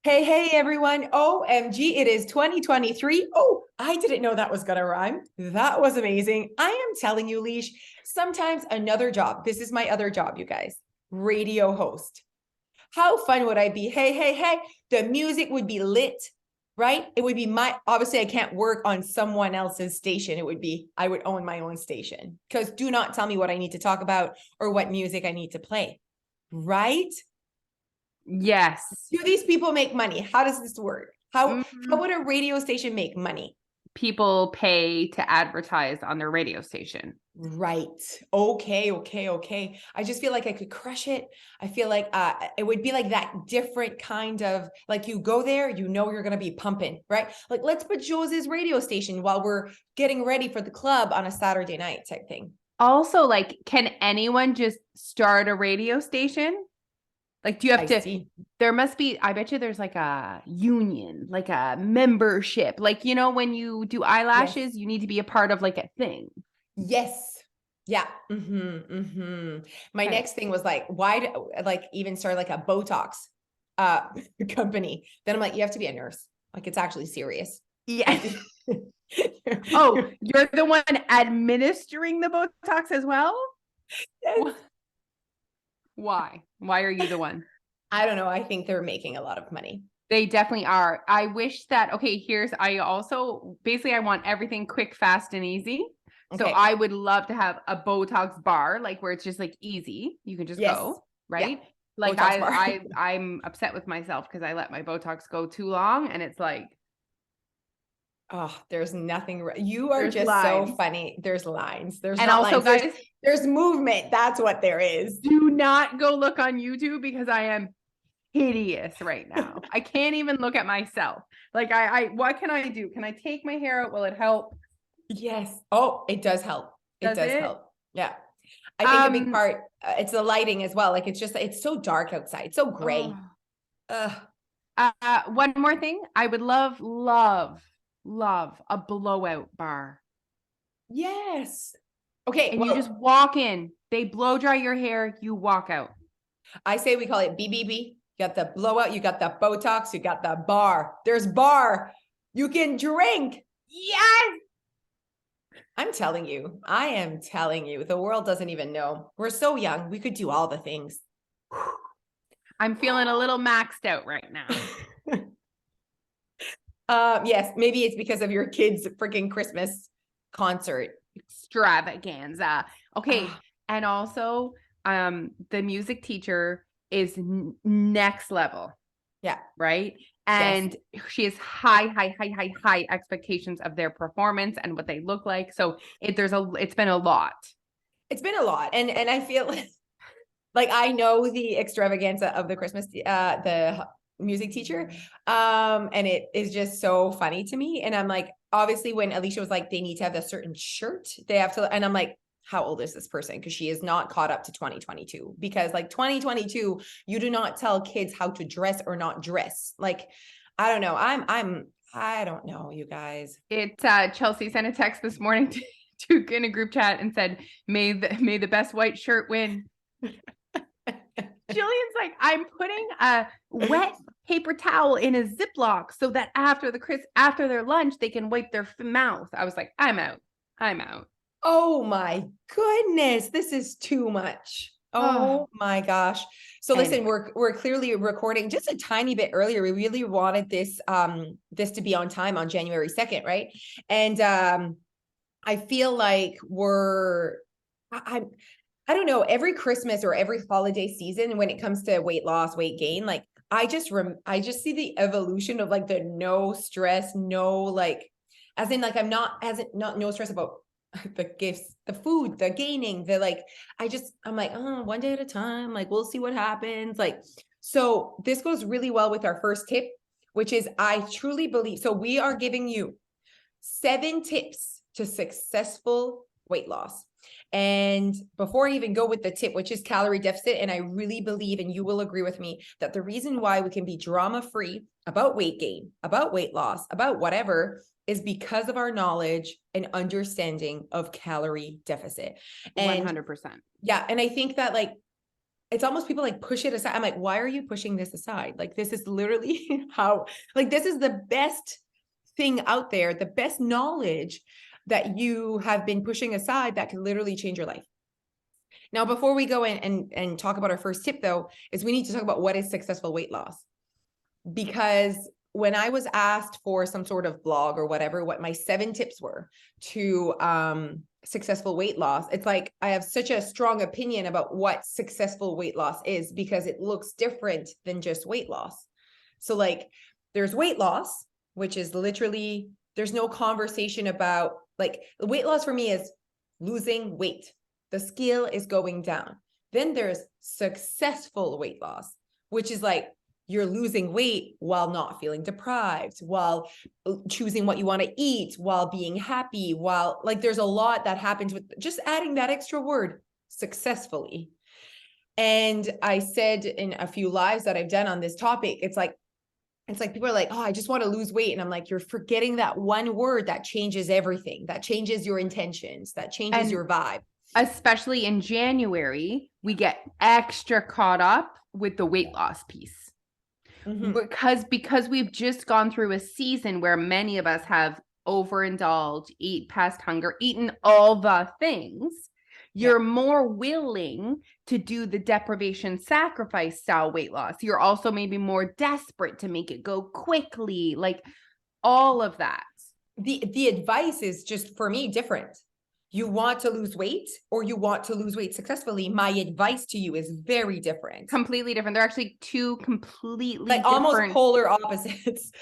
Hey, everyone. OMG, it is 2023. Oh, I didn't know that was going to rhyme. That was amazing. I am telling you, Leash, sometimes another job. This is my other job, you guys. Radio host. How fun would I be? Hey. The music would be lit, right? It would be obviously, I can't work on someone else's station. I would own my own station because do not tell me what I need to talk about or what music I need to play, right? Yes. Do these people make money? How does this work? How Mhm. would a radio station make money? People pay to advertise on their radio station. Right. Okay. I just feel like I could crush it. I feel like it would be like that different kind of like you go there, you know you're gonna be pumping, right? Like let's put Jose's radio station while we're getting ready for the club on a Saturday night type thing. Also, like, can anyone just start a radio station? Like, do you have I to? see. There must be, I bet you there's like a union, like a membership. Like, when you do Yes. eyelashes, you need to be a part of like a thing. Yes. Yeah. My Okay. next thing was like, like even start like a Botox company. Then I'm like, you have to be a nurse. Like it's actually serious. Yeah. Like Oh, you're the one administering the Botox as well? yes. Why? Why are you the one? I don't know. I think they're making a lot of money. They definitely are. I wish that, okay, I also basically I want everything quick, fast, and easy. So Okay. I would love to have a Botox bar, like where it's just like easy. You can just Yes. go, Yeah. right? Like Botox bar. I'm upset with myself because I let my Botox go too long and it's like Oh, there's nothing. You are there's just so lines. funny. There's lines. There's And not also, lines. guys, There's movement. That's what there is. do not go look on YouTube because I am hideous right now. I can't even look at myself. Like I what can I do? Can I take my hair out? Will it help? Yes. Oh, it does help. It Does does it? help. Yeah. I think a big Um, part, it's the lighting as well. Like it's so dark outside. It's so gray. oh, Ugh. one more thing. I would love a blowout bar. Yes. Okay. And you just Well, walk in, they blow dry your hair, you walk out. I say we call it BBB. You got the blowout. You got the Botox. You got the bar. There's bar. You can drink. Yes. I'm telling you. I am telling you. The world doesn't even know. We're so young. We could do all the things. I'm feeling a little maxed out right now. Yes, maybe it's because of your kids' freaking Christmas concert. Extravaganza. Okay. Ah, And also, the music teacher is next level, yeah. right? Yes. And she has high expectations of their performance and what they look like. So it's been a lot. It's been a lot. And I feel like I know the extravaganza of the Christmas the music teacher. And it is just so funny to me. And I'm like, obviously when Alicia was like, they need to have a certain shirt, they have to, and I'm like, how old is this person? Because she is not caught up to 2022. Because like 2022, you do not tell kids how to dress or not dress. Like, I don't know. I don't know, you guys. Chelsea sent a text this morning to in a group chat and said, may the best white shirt win. Jillian's like, I'm putting a wet paper towel in a Ziploc so that after their lunch, they can wipe their mouth. I was like, I'm out. Oh my goodness, this is too much. Oh, Oh my gosh. So listen, anyway. we're clearly recording just a tiny bit earlier. We really wanted this to be on time on January 2nd, right? And I feel like I'm I don't know, every Christmas or every holiday season when it comes to weight loss, weight gain, like I just see the evolution of like the no stress, no like as in like I'm not as in not no stress about the gifts, the food, the gaining, the like I'm like, oh, one day at a time, like we'll see what happens. Like, so this goes really well with our first tip, which is I truly believe so we are giving you 7 tips to successful weight loss. And before I even go with the tip, which is calorie deficit, and I really believe, and you will agree with me, that the reason why we can be drama-free about weight gain, about weight loss, about whatever, is because of our knowledge and understanding of calorie deficit. And 100%. yeah, and I think that like it's almost people like push it aside. I'm like, why are you pushing this aside? Like, this is literally how, like, this is the best thing out there, the best knowledge that you have been pushing aside that can literally change your life. Now, before we go in and talk about our first tip, though, is we need to talk about what is successful weight loss. Because when I was asked for some sort of blog or whatever, what my 7 tips were to successful weight loss, it's like I have such a strong opinion about what successful weight loss is because it looks different than just weight loss. So like there's weight loss, which is literally, there's no conversation about, like, weight loss for me is losing weight. The scale is going down. Then there's successful weight loss, which is like you're losing weight while not feeling deprived, while choosing what you want to eat, while being happy, while, like, there's a lot that happens with just adding that extra word, successfully. And I said in a few lives that I've done on this topic, it's like people are like, oh, I just want to lose weight. And I'm like, you're forgetting that one word that changes everything, that changes your intentions, that changes your vibe. Especially in January, we get extra caught up with the weight loss piece. Because we've just gone through a season where many of us have overindulged, eat past hunger, eaten all the things. You're more willing to do the deprivation sacrifice style weight loss. You're also maybe more desperate to make it go quickly, like all of that. The advice is just, for me, different. You want to lose weight or you want to lose weight successfully. My advice to you is very different. Completely different. They're actually two completely like different, almost polar opposites.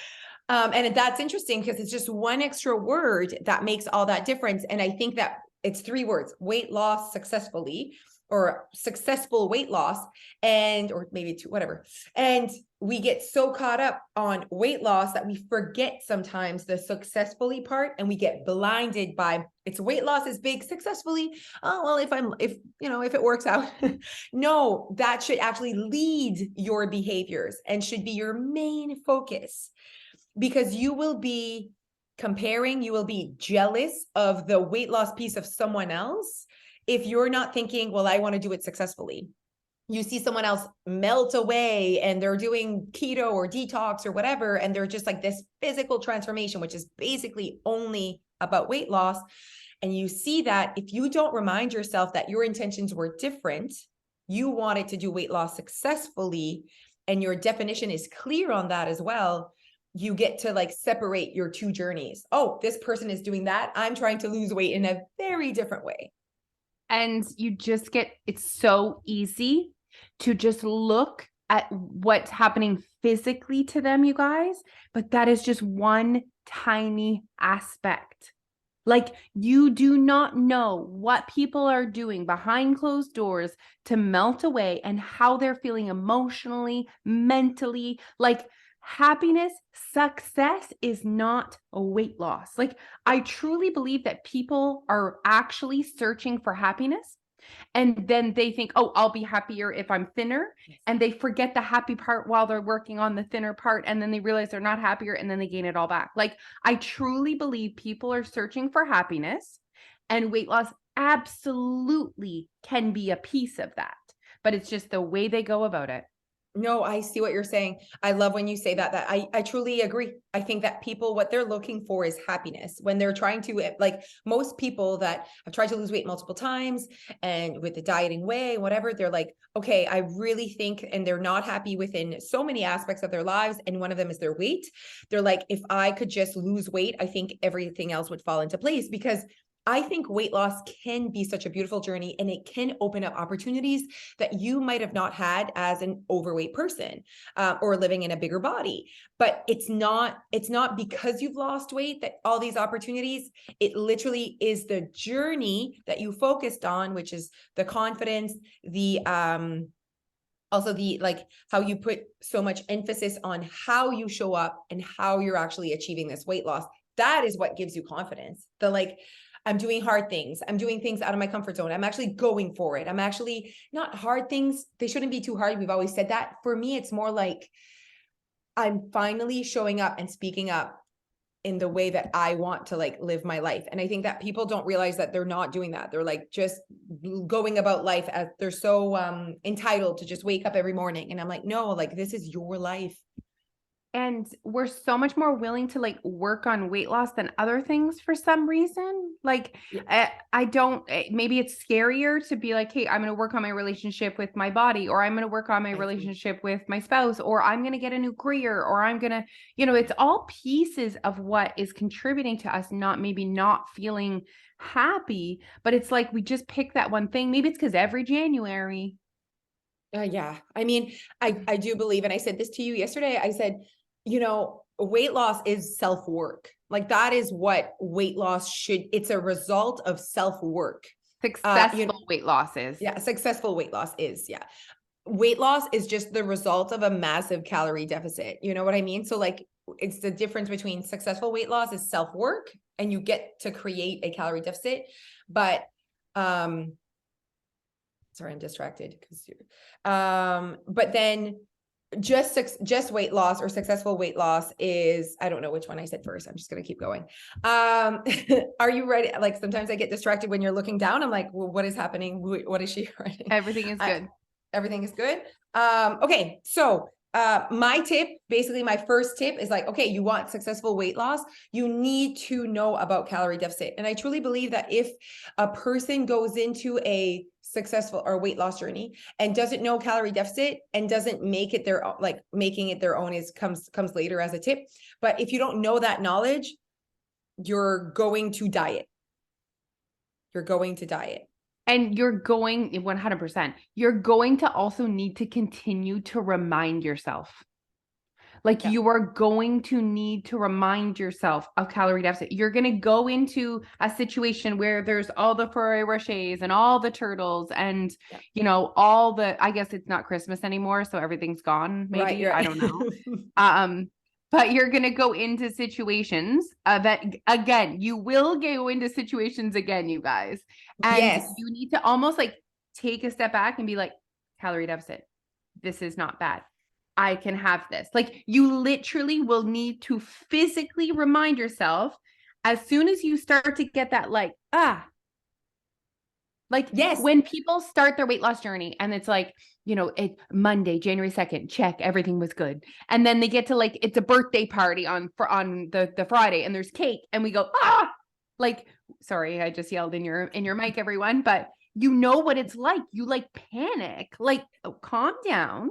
And that's interesting because it's just one extra word that makes all that difference. And I think that it's 3 words: weight loss successfully, or successful weight loss, and, or maybe 2, whatever. And we get so caught up on weight loss that we forget sometimes the successfully part, and we get blinded by it's weight loss is big, successfully. Oh, well, if it works out. No, that should actually lead your behaviors and should be your main focus, because you will be comparing, you will be jealous of the weight loss piece of someone else if you're not thinking, well, I want to do it successfully. You see someone else melt away and they're doing keto or detox or whatever, and they're just like this physical transformation, which is basically only about weight loss. And you see that if you don't remind yourself that your intentions were different, you wanted to do weight loss successfully, and your definition is clear on that as well, you get to like separate your 2 journeys. Oh, this person is doing that. I'm trying to lose weight in a very different way. And you just get, it's so easy to just look at what's happening physically to them, you guys, but that is just one tiny aspect. Like, you do not know what people are doing behind closed doors to melt away and how they're feeling emotionally, mentally. Like, happiness, success is not a weight loss. Like, I truly believe that people are actually searching for happiness, and then they think, oh, I'll be happier if I'm thinner. And they forget the happy part while they're working on the thinner part. And then they realize they're not happier, and then they gain it all back. Like, I truly believe people are searching for happiness, and weight loss absolutely can be a piece of that. But it's just the way they go about it. No, I see what you're saying. I love when you say that I truly agree. I think that people, what they're looking for is happiness when they're trying to, like, most people that have tried to lose weight multiple times and with the dieting way, whatever, they're like, okay, I really think, and they're not happy within so many aspects of their lives. And one of them is their weight. They're like, if I could just lose weight, I think everything else would fall into place, because I think weight loss can be such a beautiful journey, and it can open up opportunities that you might have not had as an overweight person or living in a bigger body. But it's not because you've lost weight that all these opportunities, it literally is the journey that you focused on, which is the confidence, the also the, like, how you put so much emphasis on how you show up and how you're actually achieving this weight loss. That is what gives you confidence. The, like, I'm doing hard things. I'm doing things out of my comfort zone. I'm actually going for it. I'm actually not hard things. They shouldn't be too hard. We've always said that. For me, it's more like I'm finally showing up and speaking up in the way that I want to like live my life. And I think that people don't realize that they're not doing that. They're like just going about life as they're so entitled to just wake up every morning. And I'm like, no, like this is your life. And we're so much more willing to like work on weight loss than other things for some reason. Like, Yeah. I don't, maybe it's scarier to be like, hey, I'm going to work on my relationship with my body, or I'm going to work on my relationship with my spouse, or I'm going to get a new career, or I'm going to, it's all pieces of what is contributing to us maybe not feeling happy. But it's like we just pick that one thing. Maybe it's because every January. Yeah. I mean, I do believe, and I said this to you yesterday, I said, weight loss is self-work. Like that is what weight loss it's a result of self-work. Successful weight losses. Yeah. Successful weight loss is, yeah. Weight loss is just the result of a massive calorie deficit. You know what I mean? So like, it's the difference between successful weight loss is self-work and you get to create a calorie deficit. But, sorry, I'm distracted because but then just weight loss or successful weight loss is, I don't know which one I said first. I'm just going to keep going. Are you ready? Like sometimes I get distracted when you're looking down. I'm like, well, what is happening? What is she writing? Everything is good. Everything is good. Okay. So, my tip, basically my first tip is like, okay, you want successful weight loss, you need to know about calorie deficit. And I truly believe that if a person goes into a successful or weight loss journey and doesn't know calorie deficit and doesn't make it their own, like making it their own comes later as a tip. But if you don't know that knowledge, you're going to diet. You're going to diet. And you're going 100%. You're going to also need to continue to remind yourself. Like you are going to need to remind yourself of calorie deficit. You're going to go into a situation where there's all the Ferrero Rochers and all the turtles and, all the, I guess it's not Christmas anymore. So everything's gone. Maybe, right. I don't know. But you're going to go into situations that, again, you will go into situations again, you guys. And you need to almost like take a step back and be like, calorie deficit. This is not bad. I can have this. Like you literally will need to physically remind yourself as soon as you start to get that when people start their weight loss journey and it's like, it's Monday, January 2nd, check, everything was good. And then they get to like, it's a birthday party on the Friday and there's cake and we go, like, sorry, I just yelled in your mic, everyone, but you know what it's like. You like panic, like calm down.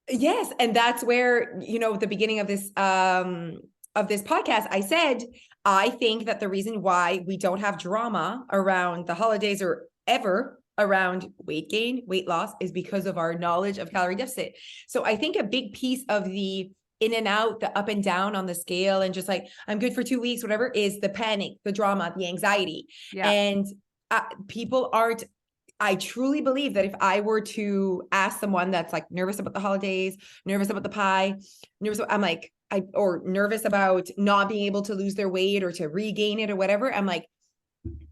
Yes. And that's where, at the beginning of this podcast, I said, I think that the reason why we don't have drama around the holidays or ever around weight gain, weight loss is because of our knowledge of calorie deficit. So I think a big piece of the in and out, the up and down on the scale and just like, I'm good for 2 weeks, whatever, is the panic, the drama, the anxiety. Yeah. And people aren't, I truly believe that if I were to ask someone that's like nervous about the holidays, nervous about the pie, nervous about not being able to lose their weight or to regain it or whatever, I'm like,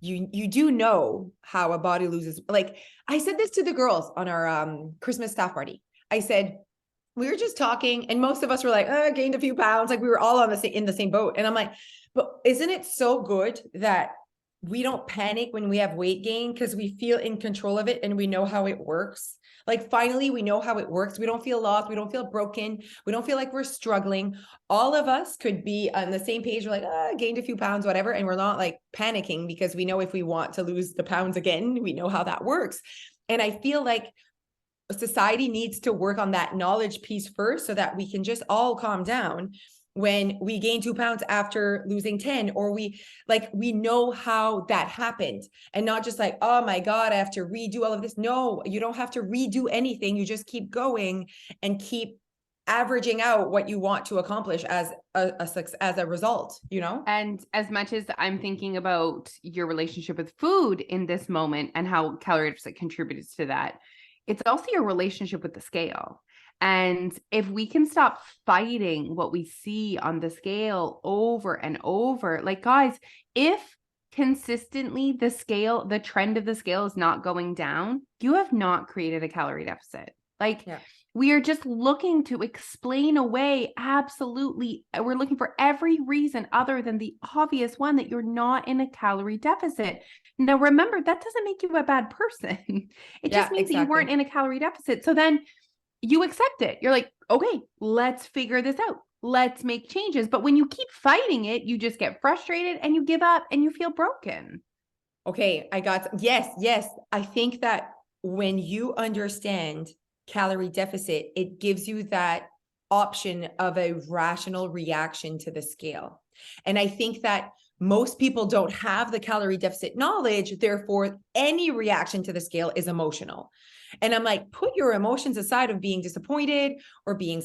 you do know how a body loses. Like I said this to the girls on our Christmas staff party. I said, we were just talking and most of us were like, gained a few pounds. Like we were all in the same boat. And I'm like, but isn't it so good that we don't panic when we have weight gain because we feel in control of it and we know how it works. Like finally, we know how it works. We don't feel lost. We don't feel broken. We don't feel like we're struggling. All of us could be on the same page. We're like, gained a few pounds, whatever. And we're not like panicking because we know if we want to lose the pounds again, we know how that works. And I feel like society needs to work on that knowledge piece first so that we can just all calm down when we gain 2 pounds after losing 10, or we know how that happened and not just like, oh my God, I have to redo all of this. No, you don't have to redo anything. You just keep going and keep averaging out what you want to accomplish as a result, And as much as I'm thinking about your relationship with food in this moment and how calorie deficit contributes to that, it's also your relationship with the scale. And if we can stop fighting what we see on the scale over and over, like guys, if consistently the trend of the scale is not going down, you have not created a calorie deficit. Like We are just looking to explain away absolutely. We're looking for every reason other than the obvious one that you're not in a calorie deficit. Now, remember, that doesn't make you a bad person. It just Yeah, means that you weren't exactly. in a calorie deficit. So then you accept it. You're like, okay, let's figure this out. Let's make changes. But when you keep fighting it, you just get frustrated and you give up and you feel broken. Okay, yes, yes. I think that when you understand calorie deficit, it gives you that option of a rational reaction to the scale. And I think that most people don't have the calorie deficit knowledge, therefore any reaction to the scale is emotional. And I'm like, put your emotions aside of being disappointed or being,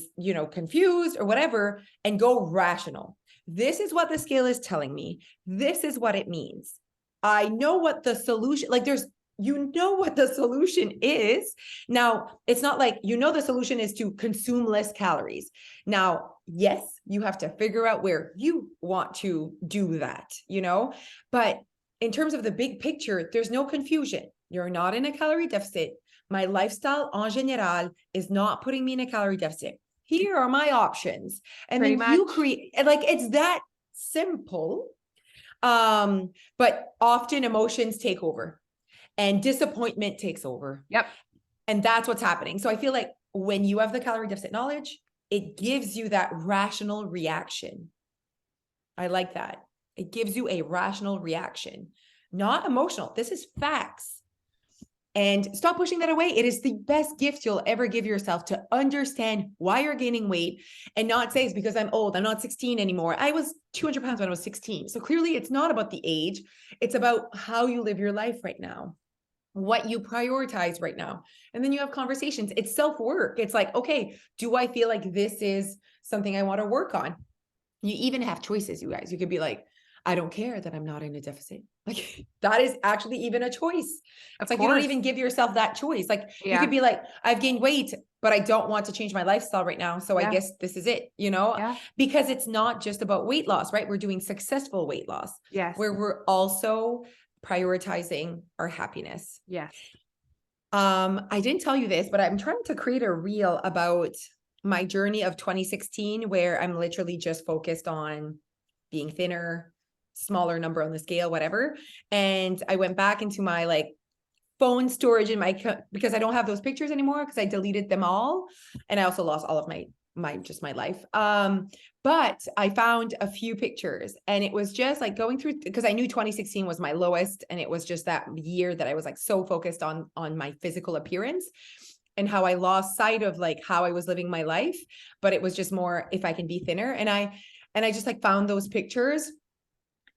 confused or whatever, and go rational. This is what the scale is telling me. This is what it means. I know what the solution, like what the solution is. Now, it's not like, the solution is to consume less calories. Now, yes, you have to figure out where you want to do that, but in terms of the big picture, there's no confusion. You're not in a calorie deficit. My lifestyle en general is not putting me in a calorie deficit. Here are my options. And Pretty then you much. create, like, it's that simple. But often emotions take over and disappointment takes over. Yep. And that's what's happening. So I feel like when you have the calorie deficit knowledge, it gives you that rational reaction. I like that. It gives you a rational reaction, not emotional. This is facts. And stop pushing that away. It is the best gift you'll ever give yourself, to understand why you're gaining weight and not say it's because I'm old. I'm not 16 anymore. I was 200 pounds when I was 16. So clearly it's not about the age. It's about how you live your life right now, what you prioritize right now. And then you have conversations. It's self-work. It's like, okay, do I feel like this is something I want to work on? You even have choices, you guys. You could be like, I don't care that I'm not in a deficit. Like, that is actually even a choice. It's Of like, you don't course. even give yourself that choice. Like, you could Yeah. be like, I've gained weight, but I don't want to change my lifestyle right now. So I Yeah. guess this is it, Yeah. because it's not just about weight loss, right? We're doing successful weight loss Yes. where we're also prioritizing our happiness. Yes. I didn't tell you this, but I'm trying to create a reel about my journey of 2016, where I'm literally just focused on being thinner, smaller number on the scale, whatever. And I went back into my phone storage in because I don't have those pictures anymore because I deleted them all. And I also lost all of my life. But I found a few pictures, and it was just like going through, because I knew 2016 was my lowest, and it was just that year that I was like so focused on my physical appearance and how I lost sight of like how I was living my life. But it was just more, if I can be thinner. And I just like found those pictures.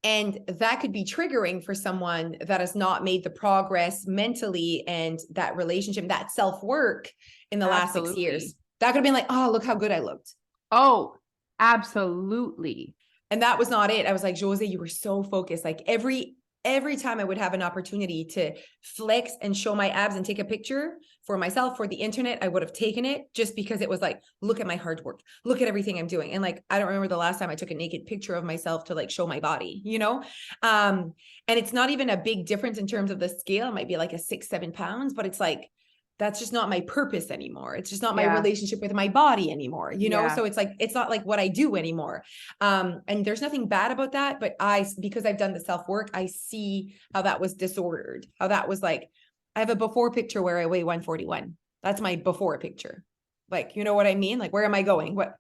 And that could be triggering for someone that has not made the progress mentally and that relationship, that self-work in the last 6 years. Absolutely. That could have been like, oh, look how good I looked. Oh, absolutely. And that was not it. I was like, Jose, you were so focused. Like every time I would have an opportunity to flex and show my abs and take a picture for myself, for the internet, I would have taken it, just because it was like, look at my hard work. Look at everything I'm doing. And like, I don't remember the last time I took a naked picture of myself to like show my body, and it's not even a big difference in terms of the scale. It might be like a 6-7 pounds, but it's like, that's just not my purpose anymore. It's just not my Yeah. relationship with my body anymore, Yeah. So it's like, it's not like what I do anymore. And there's nothing bad about that, but because I've done the self-work, I see how that was disordered, how that was like, I have a before picture where I weigh 141. That's my before picture. Like, you know what I mean? Like, where am I going? What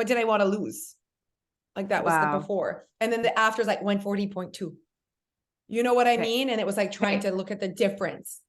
did I want to lose? Like, that was the Wow. before. And then the after is like 140.2. You know what I Okay. mean? And it was like trying Okay. to look at the difference.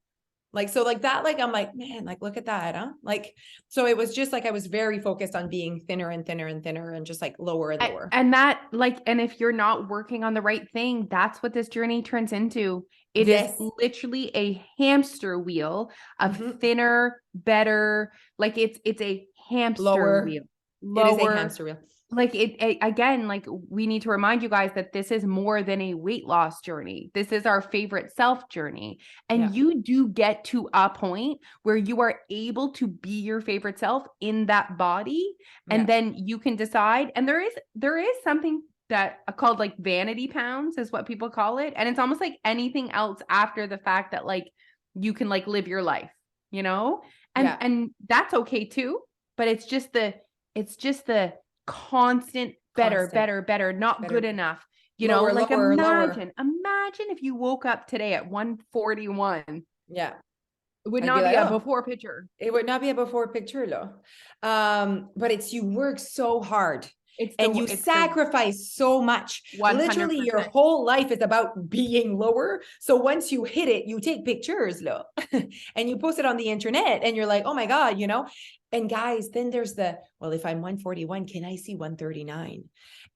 Like, so like that, like, I'm like, man, like, look at that, huh? Like, so it was just like, I was very focused on being thinner and thinner and thinner and just like lower and lower. And that, like, and if you're not working on the right thing, that's what this journey turns into. It is Yes. literally a hamster wheel of Mhm. thinner, better. Like it's a hamster Lower. wheel, It is a lower. hamster wheel. Like again, like we need to remind you guys that this is more than a weight loss journey. This is our favorite self journey. Yeah. And you do get to a point where you are able to be your favorite self in that body. And Yeah. then you can decide. And there is something that called like vanity pounds is what people call it. And it's almost like anything else after the fact that like you can like live your life, you know? And that's okay too, but it's just the constant better, not good enough. You know, Lower, like lower, lower. imagine if you woke up today at 141. Yeah. It would I'd be not be like, a oh, before picture. it would not be a before picture though. But it's, you work so hard and you sacrifice so much. 100%. Literally your whole life is about being lower. So once you hit it, you take pictures, look, and you post it on the internet and you're like, oh my God, you know? And guys, then there's the, well, if I'm 141, can I see 139?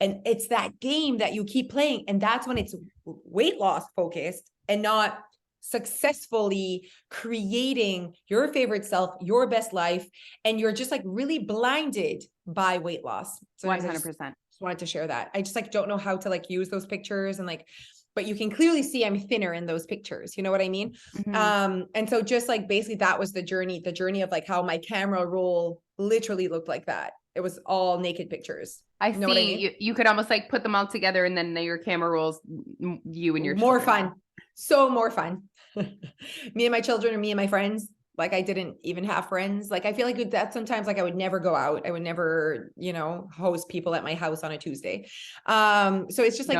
And it's that game that you keep playing. And that's when it's weight loss focused and not successfully creating your favorite self, your best life, and you're just like really blinded by weight loss. So 100%. just wanted to share that. I just like don't know how to like use those pictures and like, but you can clearly see I'm thinner in those pictures. You know what I mean? And so just like basically that was the journey of like how my camera roll literally looked like that. It was all naked pictures. I You know what I mean? You could almost like put them all together and then your camera rolls you and your more children. fun. So more fun. Me and my children or me and my friends. Like I didn't even have friends. Like I feel like that sometimes like I would never go out. I would never, you know, host people at my house on a Tuesday. So it's just like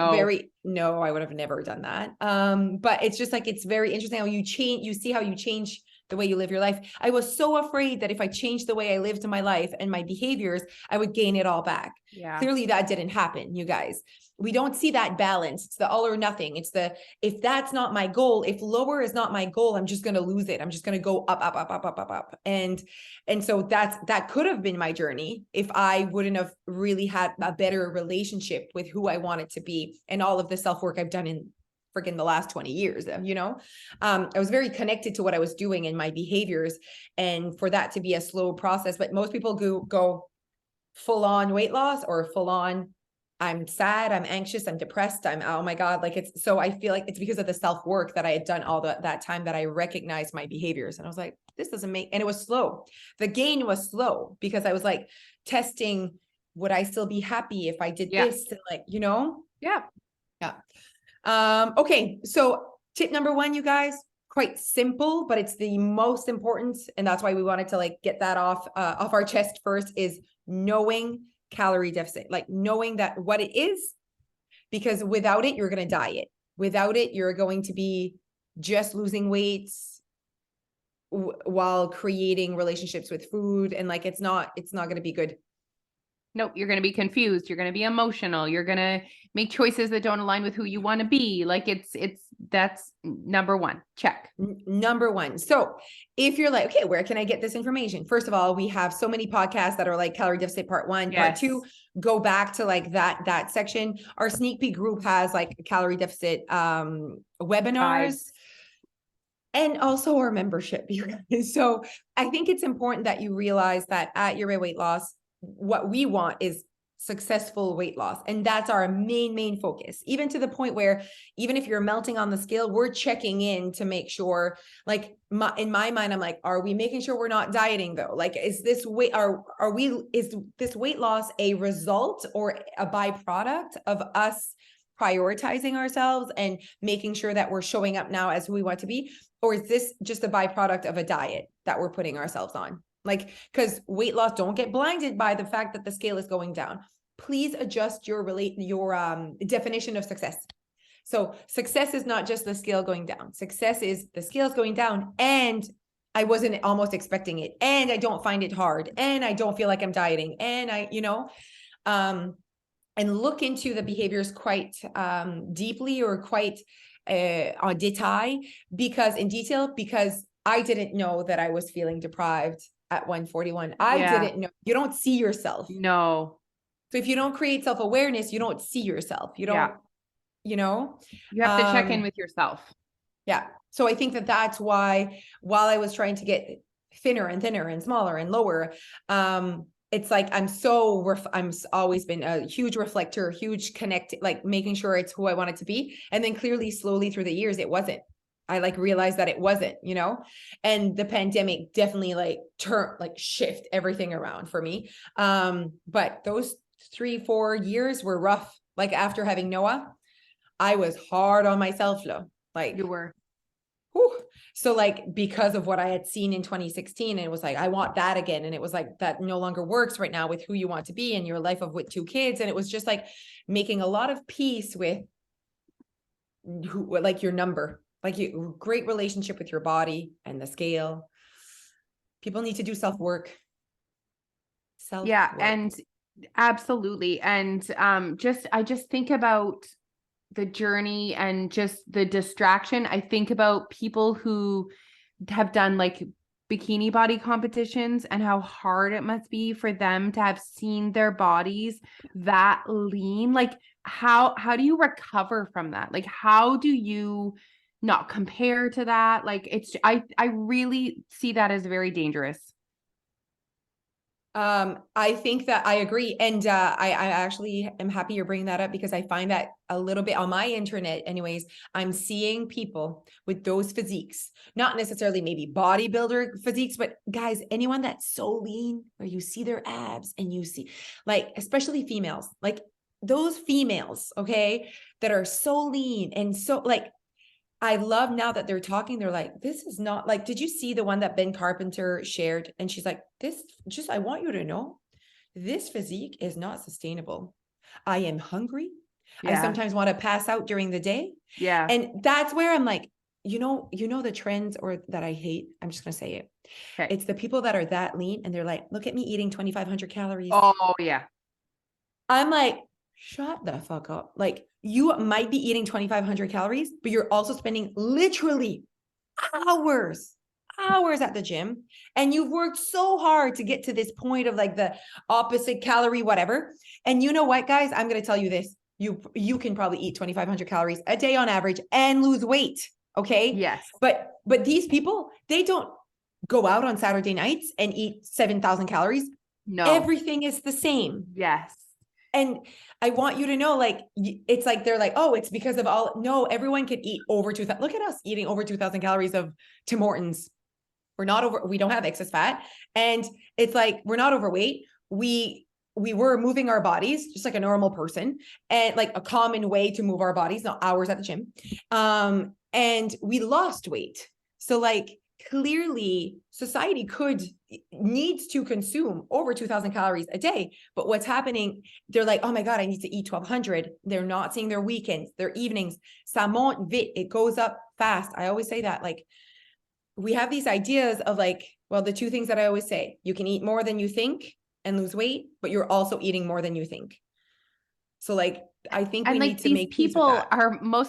no, I would have never done that. But it's just like, it's very interesting how you change, you see how you change the way you live your life. I was so afraid that if I changed the way I lived my life and my behaviors, I would gain it all back. Yeah. Clearly that didn't happen, you guys. We don't see that balance. It's the all or nothing. It's the, if that's not my goal, if lower is not my goal, I'm just going to lose it. I'm just going to go up, up, up, up, up, up, up. And so that could have been my journey if I wouldn't have really had a better relationship with who I wanted to be and all of the self-work I've done in freaking the last 20 years, you know. I was very connected to what I was doing and my behaviors, and for that to be a slow process. But most people go full on weight loss or full on, I'm sad, I'm anxious, I'm depressed, I'm, oh my God, like it's, so I feel like it's because of the self-work that I had done all that time that I recognized my behaviors. And I was like, this doesn't make, and it was slow. The gain was slow because I was like testing, would I still be happy if I did this? And like, you know? Yeah. Okay. So tip number one, you guys, quite simple, but it's the most important. And that's why we wanted to like get that off our chest first, is knowing calorie deficit, like knowing that what it is, because without it, you're going to diet. Without it, you're going to be just losing weight while creating relationships with food. And like, it's not going to be good. Nope, you're going to be confused. You're going to be emotional. You're going to make choices that don't align with who you want to be. Like that's number one. Check. Number one. So if you're like, okay, where can I get this information? First of all, we have so many podcasts that are like calorie deficit part 1, part 2, go back to like that section. Our sneak peek group has like calorie deficit webinars. And also our membership, you guys. So I think it's important that you realize that at Your Weight Loss, what we want is successful weight loss. And that's our main focus, even to the point where even if you're melting on the scale, we're checking in to make sure, like in my mind, I'm like, are we making sure we're not dieting though? Like, is this weight, is this weight loss a result or a byproduct of us prioritizing ourselves and making sure that we're showing up now as who we want to be? Or is this just a byproduct of a diet that we're putting ourselves on? Like, because weight loss, don't get blinded by the fact that the scale is going down. Please adjust your definition of success. So success is not just the scale going down. Success is the scale's going down and I wasn't almost expecting it. And I don't find it hard. And I don't feel like I'm dieting. And and look into the behaviors quite deeply or quite en detail, because I didn't know that I was feeling deprived at 141. I didn't know. You don't see yourself. No. So if you don't create self-awareness, you don't see yourself. You don't, you have to check in with yourself. Yeah. So I think that's why, while I was trying to get thinner and thinner and smaller and lower, it's like, I'm always been a huge reflector, huge connect, like making sure it's who I want it to be. And then clearly, slowly through the years, it wasn't. I like realized that it wasn't, and the pandemic definitely shift everything around for me. But those 3-4 years were rough. Like after having Noah, I was hard on myself, Flo. Like you were. Whew. So like, because of what I had seen in 2016, and it was like, I want that again. And it was like, that no longer works right now with who you want to be in your life of with 2 kids. And it was just like making a lot of peace with who, like your number, like you, great relationship with your body and the scale. People need to do self-work. Yeah, Self-work. and absolutely. And I just think about the journey and just the distraction. I think about people who have done like bikini body competitions and how hard it must be for them to have seen their bodies that lean. Like how do you recover from that? Like how do you not compare to that? Like it's I really see that as very dangerous. I think that I agree. And I actually am happy you're bringing that up, because I find that a little bit on my internet anyways, I'm seeing people with those physiques, not necessarily maybe bodybuilder physiques, but guys, anyone that's so lean where you see their abs and you see, like, especially females, like those females, okay, that are so lean and so like, I love now that they're talking, they're like, this is not like, did you see the one that Ben Carpenter shared? And she's like, this just, I want you to know, this physique is not sustainable. I am hungry. I Yeah. sometimes want to pass out during the day. Yeah. And that's where I'm like, the trends or that I hate, I'm just going to say it. Okay. It's the people that are that lean and they're like, look at me eating 2,500 calories. Oh yeah. I'm like, shut the fuck up. Like, you might be eating 2,500 calories, but you're also spending literally hours, hours at the gym. And you've worked so hard to get to this point of like the opposite calorie, whatever. And you know what, guys? I'm going to tell you this. You can probably eat 2,500 calories a day on average and lose weight. Okay. Yes. But these people, they don't go out on Saturday nights and eat 7,000 calories. No. Everything is the same. Yes. And I want you to know, like, it's like, they're like, oh, it's because of all, no, everyone can eat over 2,000. Look at us eating over 2,000 calories of Tim Hortons. We're not over, we don't have excess fat. And it's like, we're not overweight. We were moving our bodies just like a normal person, and like a common way to move our bodies, not hours at the gym. And we lost weight. So like, clearly society needs to consume over 2,000 calories a day. But what's happening, they're like, oh my God, I need to eat 1,200. They're not seeing their weekends, their evenings. Ça monte vite. It goes up fast. I always say that, like, we have these ideas of like, well, the two things that I always say, you can eat more than you think and lose weight, but you're also eating more than you think. So like, I think we need to make peace with that.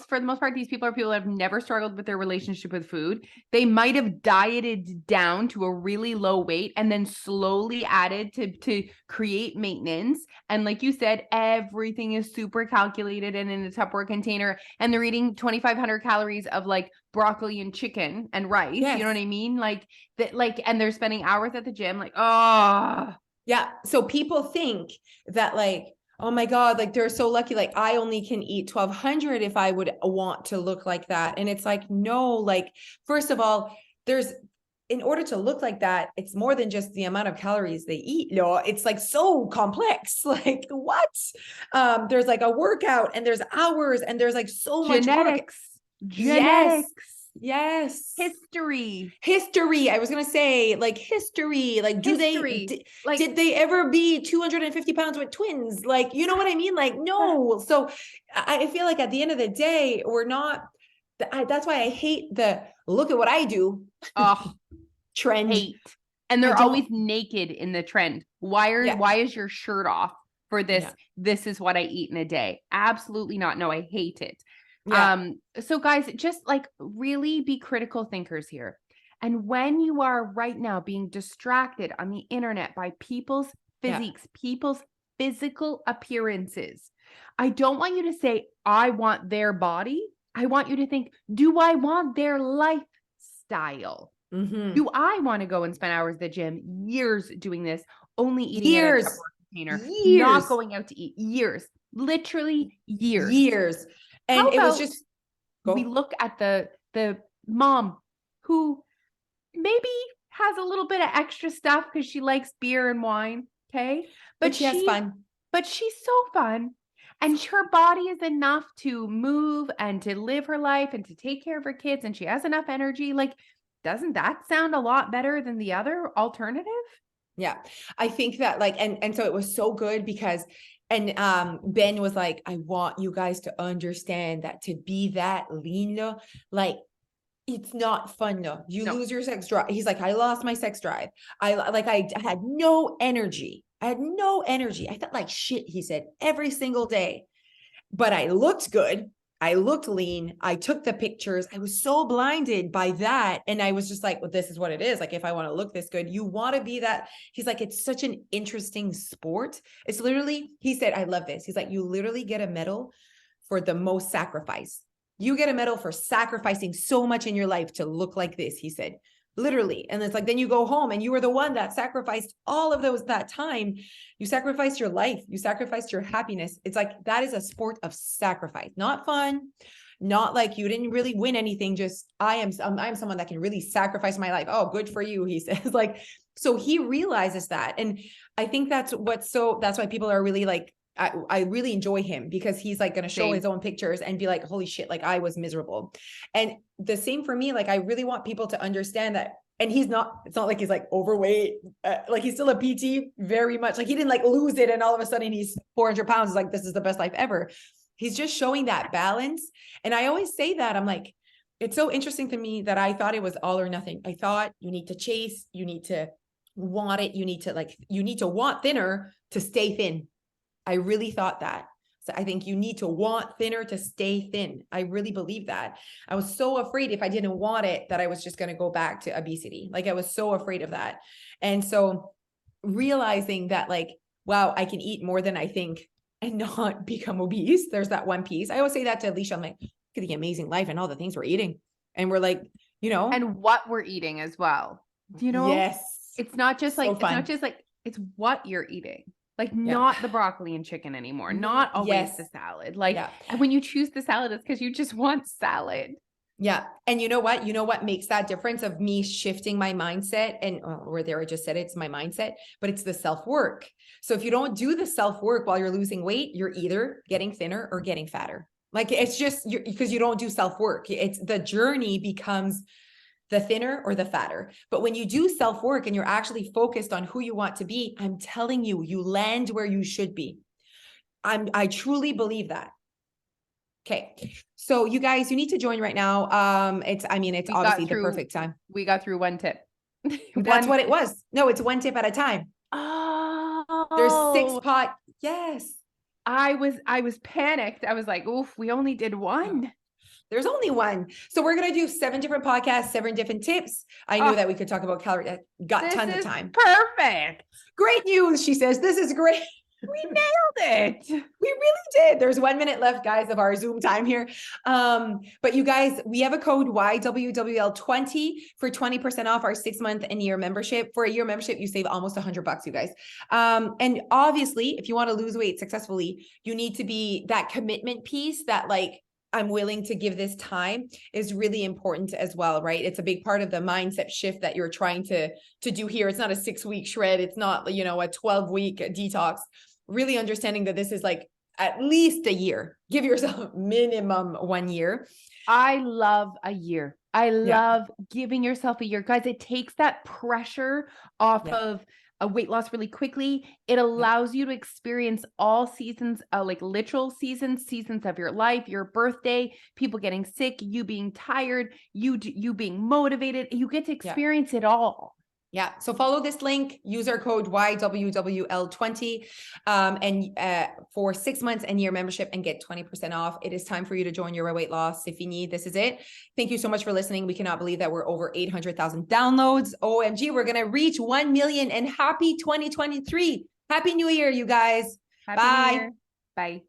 For the most part, these people are people that have never struggled with their relationship with food. They might have dieted down to a really low weight and then slowly added to create maintenance. And like you said, everything is super calculated and in a Tupperware container. And they're eating 2,500 calories of like broccoli and chicken and rice. Yes. You know what I mean? Like that, like, and they're spending hours at the gym. Like, oh, yeah. So people think that like, oh my God, like they're so lucky. Like I only can eat 1,200 if I would want to look like that. And it's like, no, like, first of all, in order to look like that, it's more than just the amount of calories they eat. No, it's like so complex. Like what? There's like a workout and there's hours and there's like so much work. Genetics. Yes. History. I was going to say like history. Like, did they ever be 250 pounds with twins? Like, you know what I mean? Like, no. So I feel like at the end of the day, we're not, that's why I hate the look at what I do. Oh, trend. Hate. And they're always naked in the trend. Why is your shirt off for this? Yeah. This is what I eat in a day. Absolutely not. No, I hate it. Yeah. So guys, just like really be critical thinkers here. And when you are right now being distracted on the internet by people's physiques, people's physical appearances, I don't want you to say, I want their body. I want you to think, do I want their lifestyle? Mm-hmm. Do I want to go and spend hours at the gym, years doing this, only eating in a Tupperware container, not going out to eat, years, literally years. And it was just, we look at the mom who maybe has a little bit of extra stuff because she likes beer and wine. Okay. But she has fun. But she's so fun. And her body is enough to move and to live her life and to take care of her kids. And she has enough energy. Like, Doesn't that sound a lot better than the other alternative? Yeah. I think that like, and so it was so good because, and Ben was like, I want you guys to understand that to be that lean, though, like it's not fun though. You No. lose your sex drive. He's like, I lost my sex drive. I had no energy. I had no energy. I felt like shit, he said, every single day. But I looked good. I looked lean. I took the pictures. I was so blinded by that. And I was just like, well, this is what it is. Like, if I want to look this good, you want to be that. He's like, it's such an interesting sport. It's literally, he said, I love this. He's like, you literally get a medal for the most sacrifice. You get a medal for sacrificing so much in your life to look like this, he said. Literally. And it's like, then you go home and you were the one that sacrificed all of that time. You sacrificed your life. You sacrificed your happiness. It's like, that is a sport of sacrifice, not fun, not like you didn't really win anything. Just, I'm someone that can really sacrifice my life. Oh, good for you. He says like, so he realizes that. And I think that's why people are really like, I really enjoy him because he's like going to show his own pictures and be like, holy shit, like I was miserable. And the same for me. Like, I really want people to understand that. And it's not like he's like overweight. Like he's still a PT very much. Like he didn't like lose it. And all of a sudden he's 400 pounds. It's like, this is the best life ever. He's just showing that balance. And I always say that I'm like, it's so interesting to me that I thought it was all or nothing. I thought you need to chase, you need to want it. You need to want thinner to stay thin. I really thought that. So I think you need to want thinner to stay thin. I really believe that. I was so afraid if I didn't want it that I was just going to go back to obesity. Like I was so afraid of that. And so realizing that like, wow, I can eat more than I think and not become obese. There's that one piece. I always say that to Alicia. I'm like, look at the amazing life and all the things we're eating. And we're like, and what we're eating as well. Do you know? Yes. It's not just like, so fun. it's what you're eating. Like not the broccoli and chicken anymore, not always the salad. Like, and when you choose the salad, it's because you just want salad. Yeah. And you know what makes that difference of me shifting my mindset and or there, I just said it's my mindset, but it's the self-work. So if you don't do the self-work while you're losing weight, you're either getting thinner or getting fatter. Like it's just because you don't do self-work. It's the journey becomes the thinner or the fatter. But when you do self-work and you're actually focused on who you want to be, I'm telling you, you land where you should be. I truly believe that. Okay. So you guys, you need to join right now. It's obviously the perfect time. We got through one tip. That's what it was. No, it's one tip at a time. Oh, there's 6 pot. Yes. I was panicked. I was like, oof, we only did one. There's only one. So we're going to do 7 different podcasts, 7 different tips. I knew that we could talk about calorie. Got tons of time. Perfect. Great news. She says, this is great. We nailed it. We really did. There's 1 minute left, guys, of our Zoom time here. But you guys, we have a code YWWL20 for 20% off our 6-month and year membership. For a year membership, you save almost $100, you guys. And obviously, if you want to lose weight successfully, you need to be that commitment piece that like, I'm willing to give this time is really important as well, right? It's a big part of the mindset shift that you're trying to do here. It's not a 6-week shred. It's not, a 12-week detox. Really understanding that this is like at least a year. Give yourself minimum 1 year. I love a year. I love giving yourself a year. Guys, it takes that pressure off of a weight loss really quickly. It allows you to experience all seasons, like literal seasons of your life, your birthday, people getting sick, you being tired, you being motivated. You get to experience it all. Yeah. So follow this link, use our code YWWL20 and for 6 months and year membership and get 20% off. It is time for you to join your weight loss. If you need, this is it. Thank you so much for listening. We cannot believe that we're over 800,000 downloads. OMG, we're going to reach 1 million and happy 2023. Happy New Year, you guys. Happy New Year. Bye.